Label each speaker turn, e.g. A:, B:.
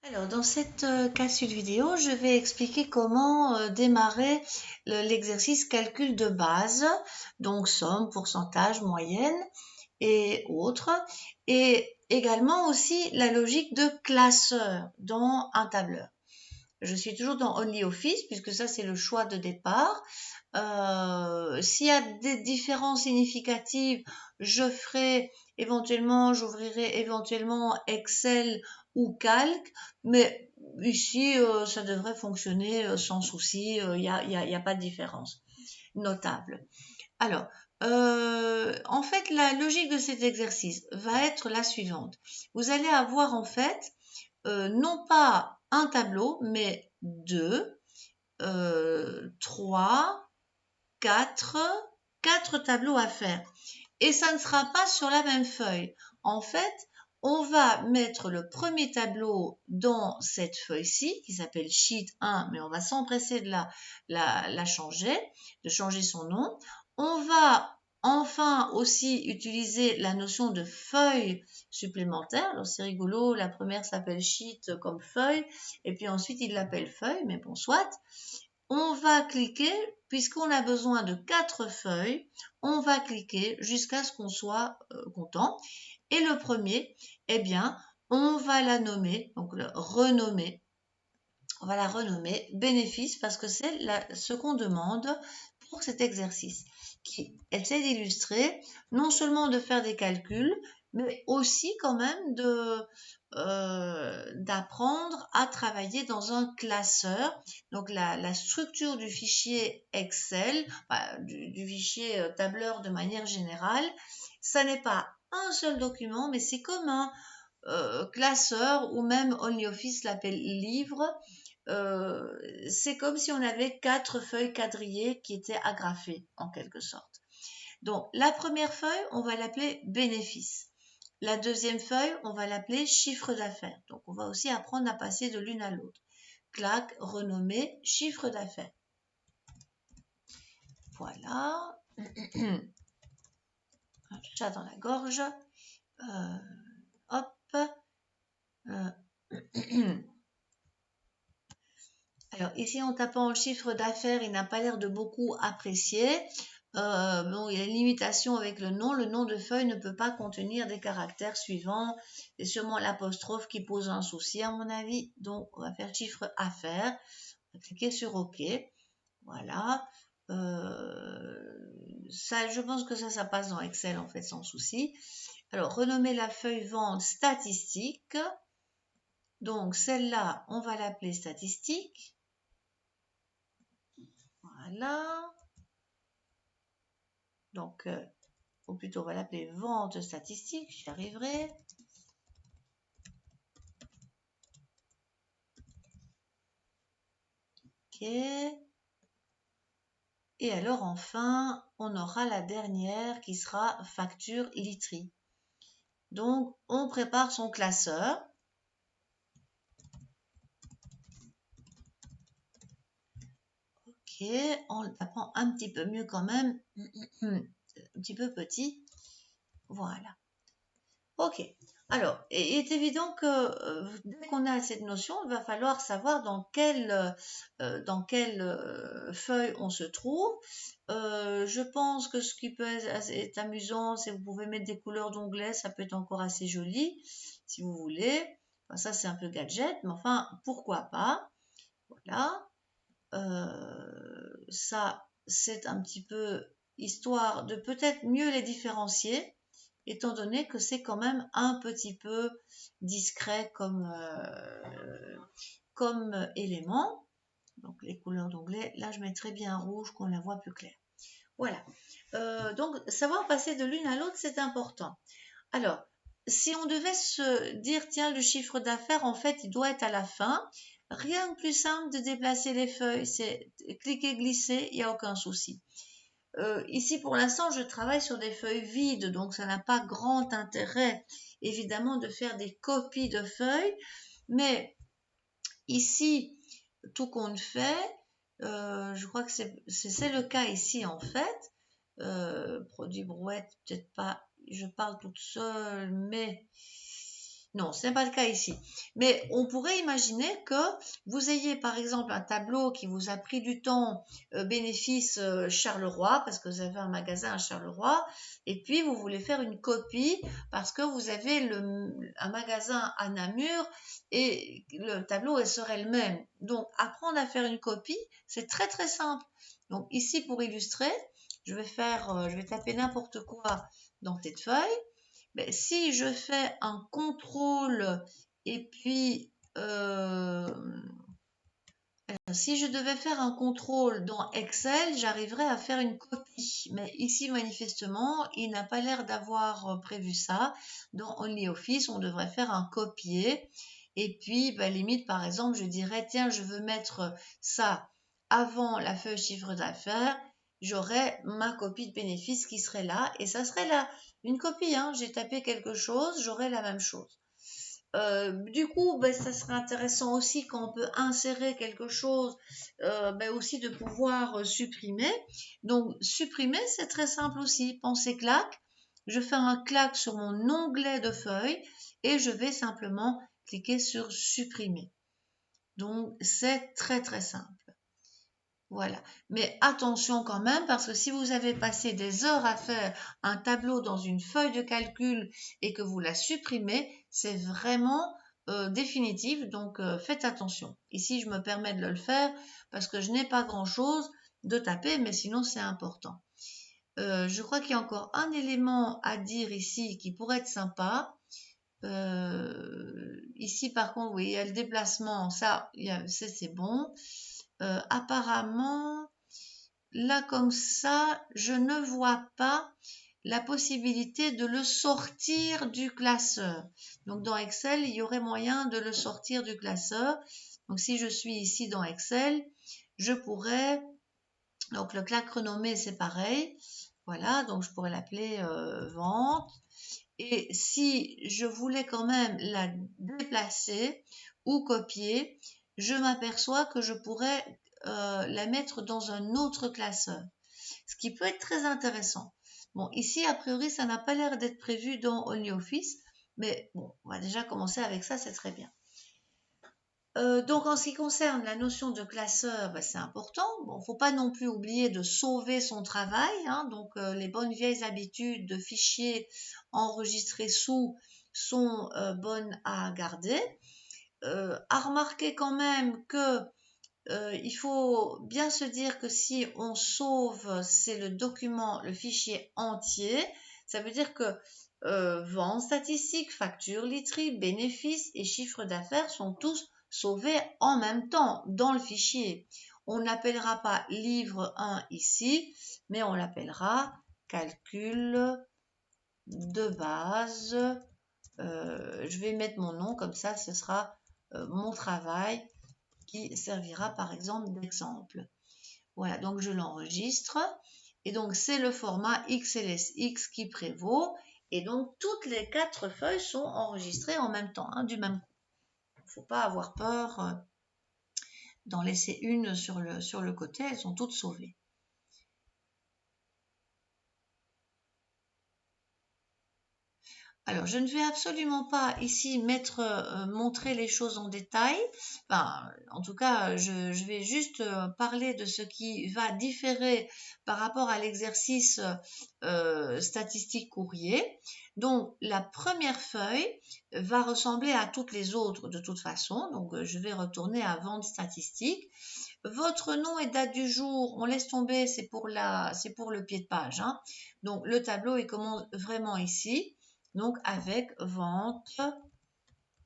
A: Alors, dans cette capsule vidéo, je vais expliquer comment démarrer l'exercice calcul de base, donc somme, pourcentage, moyenne et autres, et également aussi la logique de classeur dans un tableur. Je suis toujours dans OnlyOffice puisque ça c'est le choix de départ. S'il y a des différences significatives, j'ouvrirai éventuellement Excel ou Calc, mais ici ça devrait fonctionner sans souci, y a pas de différence notable. Alors, en fait, la logique de cet exercice va être la suivante. Vous allez avoir en fait non pas un tableau, mais deux, trois, quatre, quatre tableaux à faire. Et ça ne sera pas sur la même feuille. En fait, on va mettre le premier tableau dans cette feuille-ci, qui s'appelle Sheet 1, mais on va s'empresser de la changer, de changer son nom. On va enfin aussi utiliser la notion de feuille supplémentaire. Alors c'est rigolo, la première s'appelle Sheet comme feuille, et puis ensuite il l'appelle feuille, mais bon, soit. On va cliquer, puisqu'on a besoin de 4 feuilles, on va cliquer jusqu'à ce qu'on soit content. Et le premier, eh bien, on va la nommer, donc le renommer. On va la renommer bénéfice parce que c'est ce qu'on demande pour cet exercice qui essaie d'illustrer non seulement de faire des calculs, mais aussi quand même d'apprendre à travailler dans un classeur. Donc la structure du fichier Excel, du fichier tableur de manière générale, ça n'est pas un seul document, mais c'est comme un classeur ou même OnlyOffice l'appelle livre. C'est comme si on avait 4 feuilles quadrillées qui étaient agrafées en quelque sorte. Donc la première feuille, on va l'appeler bénéfice. La deuxième feuille, on va l'appeler chiffre d'affaires. Donc on va aussi apprendre à passer de l'une à l'autre. Clac, renommer, chiffre d'affaires. Voilà. Un chat dans la gorge. Hop. Alors ici, en tapant le chiffre d'affaires, il n'a pas l'air de beaucoup apprécier. Bon, il y a une limitation avec le nom. Le nom de feuille ne peut pas contenir des caractères suivants. C'est sûrement l'apostrophe qui pose un souci, à mon avis. Donc, on va faire chiffre affaires. On va cliquer sur OK. Voilà. Ça, je pense que ça passe dans Excel, en fait, sans souci. Alors, renommer la feuille vente statistique. Donc, celle-là, on va l'appeler statistique. Voilà. Donc, ou plutôt on va l'appeler vente statistique, j'y arriverai. Ok. Et alors enfin, on aura la dernière qui sera facture literie. Donc, on prépare son classeur. Ok, on le tapant un petit peu mieux quand même. Un petit peu petit. Voilà. Ok. Alors, il est évident que dès qu'on a cette notion, il va falloir savoir dans quelle feuille on se trouve. Je pense que ce qui peut être amusant, c'est que vous pouvez mettre des couleurs d'onglets, ça peut être encore assez joli, si vous voulez. Enfin, ça, c'est un peu gadget, mais enfin, pourquoi pas. Voilà. Ça, c'est un petit peu histoire de peut-être mieux les différencier, étant donné que c'est quand même un petit peu discret comme élément. Donc les couleurs d'onglet, là je mettrai bien rouge qu'on la voit plus claire. Voilà. Donc savoir passer de l'une à l'autre, c'est important. Alors, si on devait se dire, tiens, le chiffre d'affaires, en fait, il doit être à la fin, rien de plus simple de déplacer les feuilles, c'est cliquer, glisser, il n'y a aucun souci. Ici, pour l'instant, je travaille sur des feuilles vides, donc ça n'a pas grand intérêt, évidemment, de faire des copies de feuilles. Mais ici, tout compte fait, je crois que c'est le cas ici, en fait. Produit brouette, peut-être pas, je parle toute seule, mais Non, ce n'est pas le cas ici. Mais on pourrait imaginer que vous ayez par exemple un tableau qui vous a pris du temps, bénéfice Charleroi, parce que vous avez un magasin à Charleroi, et puis vous voulez faire une copie parce que vous avez un magasin à Namur et le tableau serait le même. Donc apprendre à faire une copie, c'est très très simple. Donc ici pour illustrer, je vais taper n'importe quoi dans cette feuille. Mais si je fais un contrôle et puis si je devais faire un contrôle dans Excel, j'arriverais à faire une copie. Mais ici, manifestement, il n'a pas l'air d'avoir prévu ça. Dans OnlyOffice, on devrait faire un copier. Et puis, limite, par exemple, je dirais, tiens, je veux mettre ça avant la feuille chiffre d'affaires. J'aurais ma copie de bénéfice qui serait là. Et ça serait là une copie. Hein. J'ai tapé quelque chose, j'aurais la même chose. Du coup, ça serait intéressant aussi quand on peut insérer quelque chose, aussi de pouvoir supprimer. Donc, supprimer, c'est très simple aussi. Pensez clac. Je fais un clac sur mon onglet de feuille et je vais simplement cliquer sur supprimer. Donc, c'est très très simple. Voilà. Mais attention quand même, parce que si vous avez passé des heures à faire un tableau dans une feuille de calcul et que vous la supprimez, c'est vraiment définitif. Donc, faites attention. Ici, je me permets de le faire parce que je n'ai pas grand-chose de taper, mais sinon, c'est important. Je crois qu'il y a encore un élément à dire ici qui pourrait être sympa. Ici, par contre, oui, il y a le déplacement. Ça, c'est bon. Apparemment, là comme ça, je ne vois pas la possibilité de le sortir du classeur. Donc dans Excel, il y aurait moyen de le sortir du classeur. Donc si je suis ici dans Excel, je pourrais, donc le clac renommé c'est pareil, voilà, donc je pourrais l'appeler vente. Et si je voulais quand même la déplacer ou copier, je m'aperçois que je pourrais la mettre dans un autre classeur, ce qui peut être très intéressant. Bon, ici, a priori, ça n'a pas l'air d'être prévu dans OnlyOffice, mais bon, on va déjà commencer avec ça, c'est très bien. Donc, en ce qui concerne la notion de classeur, c'est important. Bon, faut pas non plus oublier de sauver son travail. Hein, donc, les bonnes vieilles habitudes de fichiers enregistrés sous sont bonnes à garder. À remarquer quand même que il faut bien se dire que si on sauve, c'est le document, le fichier entier. Ça veut dire que vente statistique, facture, literie, bénéfices et chiffre d'affaires sont tous sauvés en même temps dans le fichier. On n'appellera pas livre 1 ici, mais on l'appellera calcul de base. Je vais mettre mon nom, comme ça ce sera mon travail qui servira par exemple d'exemple. Voilà, donc je l'enregistre. Et donc c'est le format XLSX qui prévaut. Et donc toutes les 4 feuilles sont enregistrées en même temps, hein, du même coup. Il ne faut pas avoir peur d'en laisser une sur le côté, elles sont toutes sauvées. Alors, je ne vais absolument pas ici montrer les choses en détail. Enfin, en tout cas, je vais juste parler de ce qui va différer par rapport à l'exercice statistique courrier. Donc, la première feuille va ressembler à toutes les autres de toute façon. Donc, je vais retourner à vente statistique. Votre nom et date du jour, on laisse tomber, c'est pour le pied de page. Hein. Donc, le tableau, il commence vraiment ici. Donc, avec vente